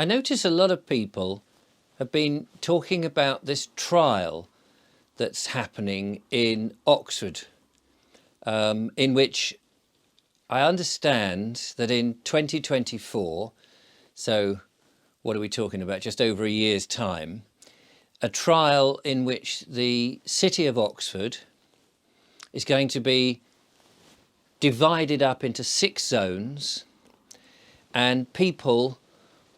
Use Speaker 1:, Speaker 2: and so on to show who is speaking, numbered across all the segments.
Speaker 1: I notice a lot of people have been talking about this trial that's happening in Oxford, in which I understand that in 2024, so what are we talking about, just over a year's time, a trial in which the city of Oxford is going to be divided up into 6 zones, and people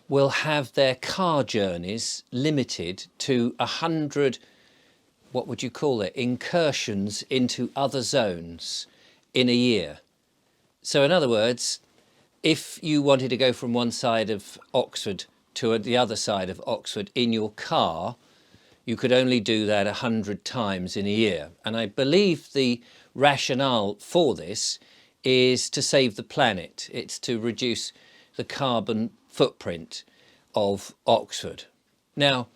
Speaker 1: will have their car journeys limited to 100, what would you call it, incursions into other zones in a year. So in other words, if you wanted to go from one side of Oxford to the other side of Oxford in your car, you could only do that 100 times in a year. And I believe the rationale for this is to save the planet. It's to reduce the carbon footprint of Oxford. Now,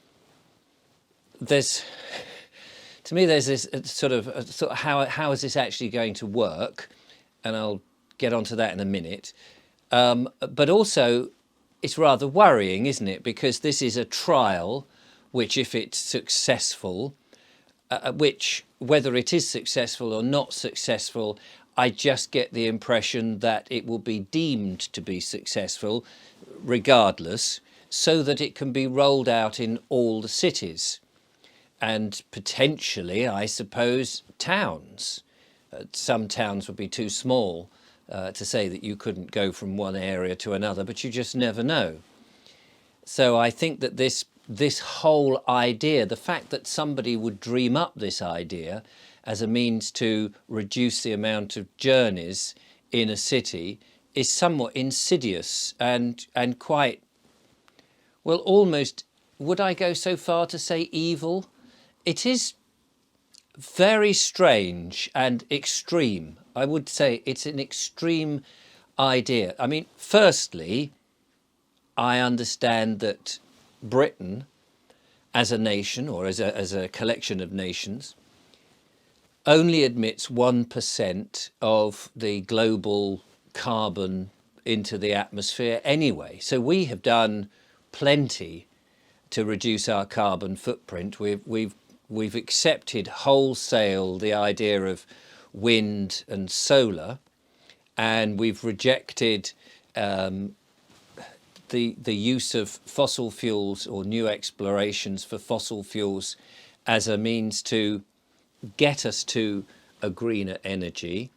Speaker 1: there's this sort of how is this actually going to work? And I'll get onto that in a minute. But also, it's rather worrying, isn't it? Because this is a trial which, if it's successful, which whether it is successful or not successful, I just get the impression that it will be deemed to be successful regardless, so that it can be rolled out in all the cities and potentially, I suppose, towns. Some towns would be too small to say that you couldn't go from one area to another, but you just never know. So I think that this whole idea, the fact that somebody would dream up this idea as a means to reduce the amount of journeys in a city, is somewhat insidious and quite, well, almost, would I go so far to say evil? It is very strange and extreme. I would say it's an extreme idea. I mean, firstly, I understand that Britain as a nation, or as a collection of nations, only admits 1% of the global carbon into the atmosphere anyway. So we have done plenty to reduce our carbon footprint. We've accepted wholesale the idea of wind and solar, and we've rejected the use of fossil fuels or new explorations for fossil fuels as a means to get us to a greener energy,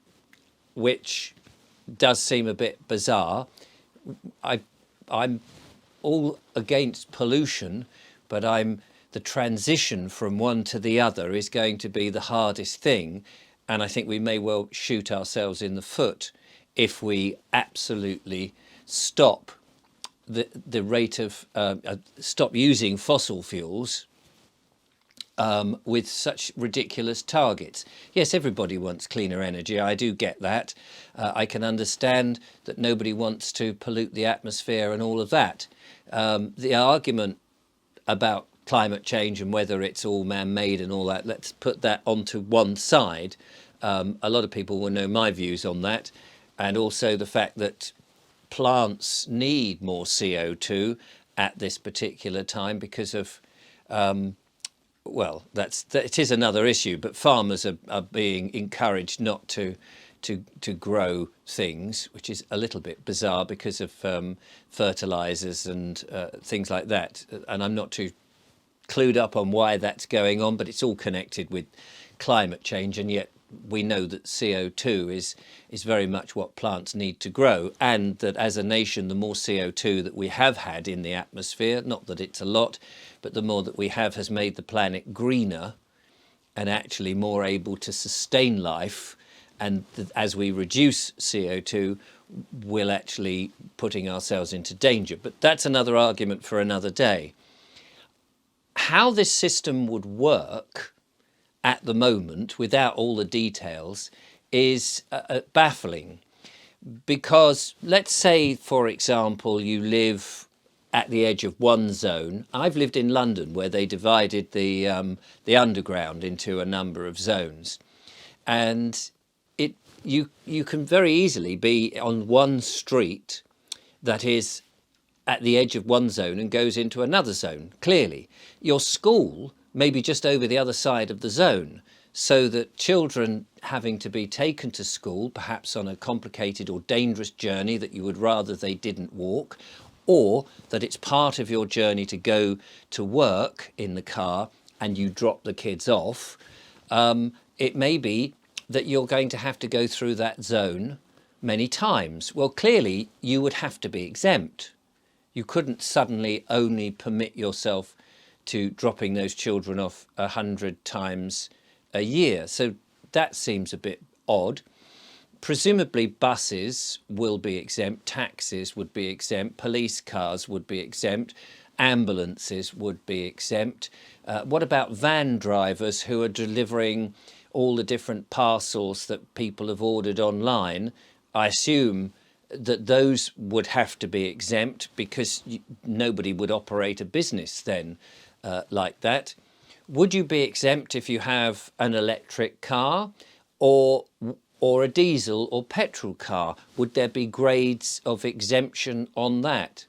Speaker 1: which does seem a bit bizarre. I'm all against pollution, but the transition from one to the other is going to be the hardest thing, and I think we may well shoot ourselves in the foot if we absolutely stop the rate of stop using fossil fuels with such ridiculous targets. Yes, everybody wants cleaner energy. I do get that. I can understand that nobody wants to pollute the atmosphere and all of that. The argument about climate change and whether it's all man-made and all that, let's put that onto one side. A lot of people will know my views on that, and also the fact that plants need more CO2 at this particular time because of well, it is another issue, but farmers are being encouraged not to grow things, which is a little bit bizarre because of fertilizers and things like that. And I'm not too clued up on why that's going on, but it's all connected with climate change, and yet we know that CO2 is very much what plants need to grow, and that as a nation, the more CO2 that we have had in the atmosphere, not that it's a lot, but the more that we have has made the planet greener and actually more able to sustain life. And as we reduce CO2, we're actually putting ourselves into danger. But that's another argument for another day. How this system would work at the moment, without all the details, is baffling. Because let's say, for example, you live at the edge of one zone. I've lived in London, where they divided the underground into a number of zones, and you can very easily be on one street that is at the edge of one zone and goes into another zone, clearly. Your school may be just over the other side of the zone, so that children having to be taken to school, perhaps on a complicated or dangerous journey that you would rather they didn't walk, or that it's part of your journey to go to work in the car and you drop the kids off, it may be that you're going to have to go through that zone many times. Well, clearly you would have to be exempt. You couldn't suddenly only permit yourself to dropping those children off 100 times a year. So that seems a bit odd. Presumably buses will be exempt, taxis would be exempt, police cars would be exempt, ambulances would be exempt. What about van drivers who are delivering all the different parcels that people have ordered online? I assume that those would have to be exempt, because nobody would operate a business then like that. Would you be exempt if you have an electric car or a diesel or petrol car? Would there be grades of exemption on that?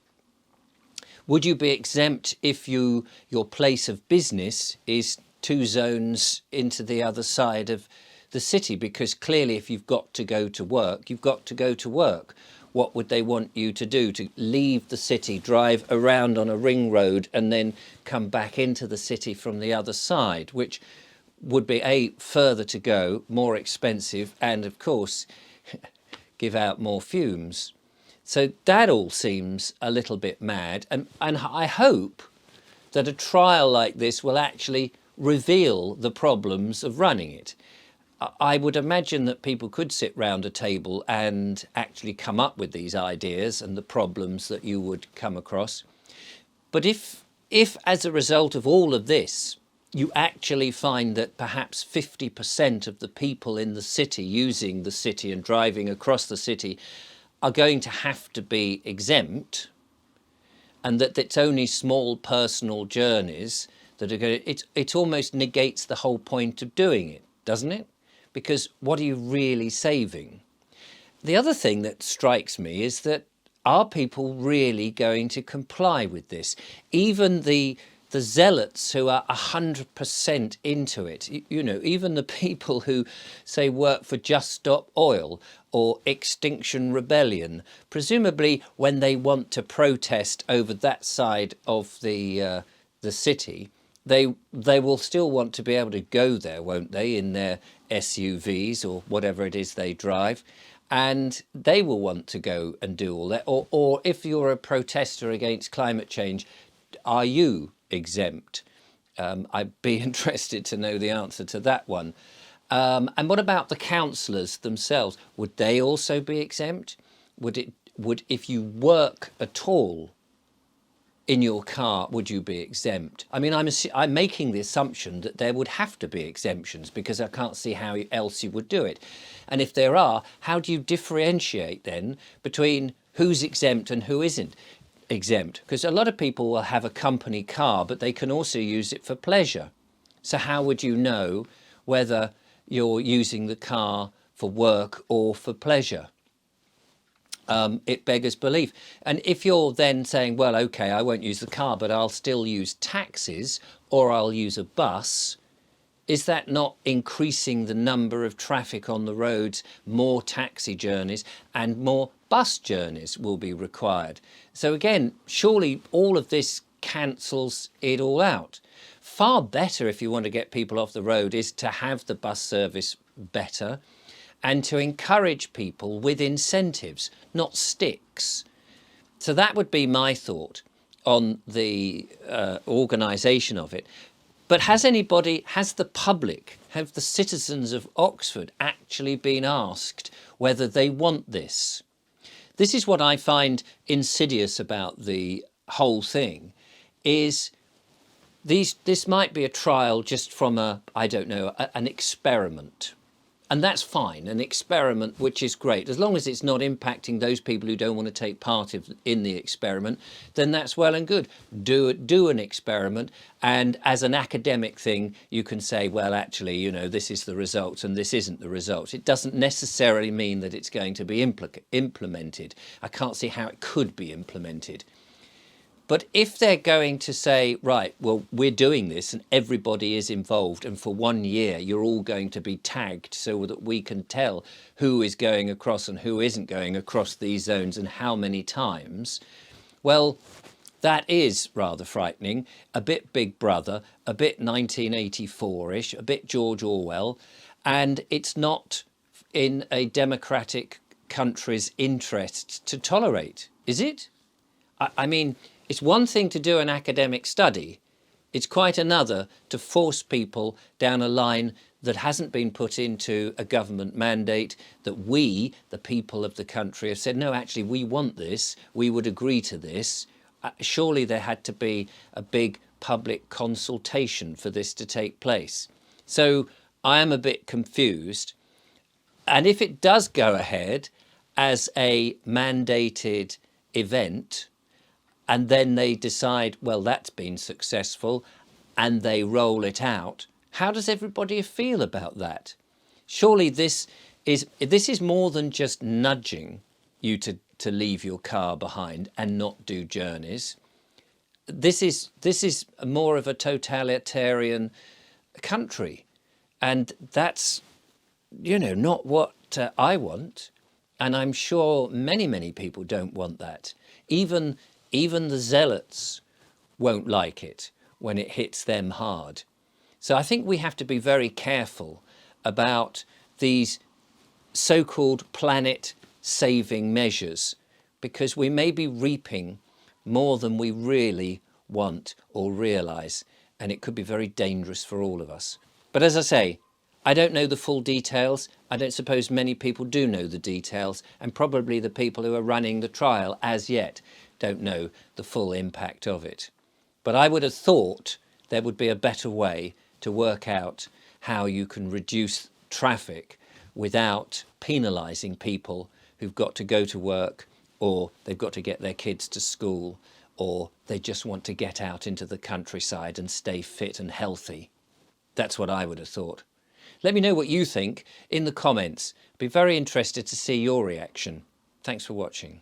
Speaker 1: Would you be exempt if your place of business is 2 zones into the other side of the city? Because clearly if you've got to go to work, you've got to go to work. What would they want you to do? To leave the city, drive around on a ring road and then come back into the city from the other side, which would be further to go, more expensive, and of course give out more fumes. So that all seems a little bit mad, and I hope that a trial like this will actually reveal the problems of running it. I would imagine that people could sit round a table and actually come up with these ideas and the problems that you would come across. But if as a result of all of this, you actually find that perhaps 50% of the people in the city using the city and driving across the city are going to have to be exempt, and that it's only small personal journeys that are going to, it almost negates the whole point of doing it, doesn't it? Because what are you really saving? The other thing that strikes me is that, are people really going to comply with this? Even the zealots who are 100% into it, you know, even the people who say work for Just Stop Oil or Extinction Rebellion, presumably when they want to protest over that side of the city, they will still want to be able to go there, won't they, in their SUVs or whatever it is they drive, and they will want to go and do all that. Or if you're a protester against climate change, are you exempt? I'd be interested to know the answer to that one. And what about the councillors themselves? Would they also be exempt? Would if you work at all in your car, would you be exempt? I mean, I'm making the assumption that there would have to be exemptions, because I can't see how else you would do it. And if there are, how do you differentiate then between who's exempt and who isn't exempt? Because a lot of people will have a company car, but they can also use it for pleasure. So how would you know whether you're using the car for work or for pleasure? It beggars belief. And if you're then saying, well, OK, I won't use the car, but I'll still use taxis or I'll use a bus, is that not increasing the number of traffic on the roads? More taxi journeys and more bus journeys will be required. So again, surely all of this cancels it all out. Far better, if you want to get people off the road, is to have the bus service better, and to encourage people with incentives, not sticks. So that would be my thought on the organisation of it. But has the public, have the citizens of Oxford actually been asked whether they want this? This is what I find insidious about the whole thing, is this might be a trial just from an experiment. And that's fine, an experiment, which is great. As long as it's not impacting those people who don't want to take part in the experiment, then that's well and good. Do an experiment, and as an academic thing, you can say, well, actually, you know, this is the result and this isn't the result. It doesn't necessarily mean that it's going to be implemented. I can't see how it could be implemented. But if they're going to say, right, well, we're doing this and everybody is involved, and for 1 year you're all going to be tagged so that we can tell who is going across and who isn't going across these zones and how many times, well, that is rather frightening, a bit Big Brother, a bit 1984-ish, a bit George Orwell, and it's not in a democratic country's interest to tolerate, is it? I mean, it's one thing to do an academic study. It's quite another to force people down a line that hasn't been put into a government mandate, that we, the people of the country, have said, no, actually, we want this, we would agree to this. Surely there had to be a big public consultation for this to take place. So I am a bit confused. And if it does go ahead as a mandated event, and then they decide, well, that's been successful, and they roll it out, how does everybody feel about that? Surely this is more than just nudging you to leave your car behind and not do journeys. This is more of a totalitarian country, and that's, you know, not what I want, and I'm sure many people don't want that. Even the zealots won't like it when it hits them hard. So I think we have to be very careful about these so-called planet-saving measures, because we may be reaping more than we really want or realise, and it could be very dangerous for all of us. But as I say, I don't know the full details. I don't suppose many people do know the details, and probably the people who are running the trial as yet don't know the full impact of it. But I would have thought there would be a better way to work out how you can reduce traffic without penalising people who've got to go to work, or they've got to get their kids to school, or they just want to get out into the countryside and stay fit and healthy. That's what I would have thought. Let me know what you think in the comments. I'd be very interested to see your reaction. Thanks for watching.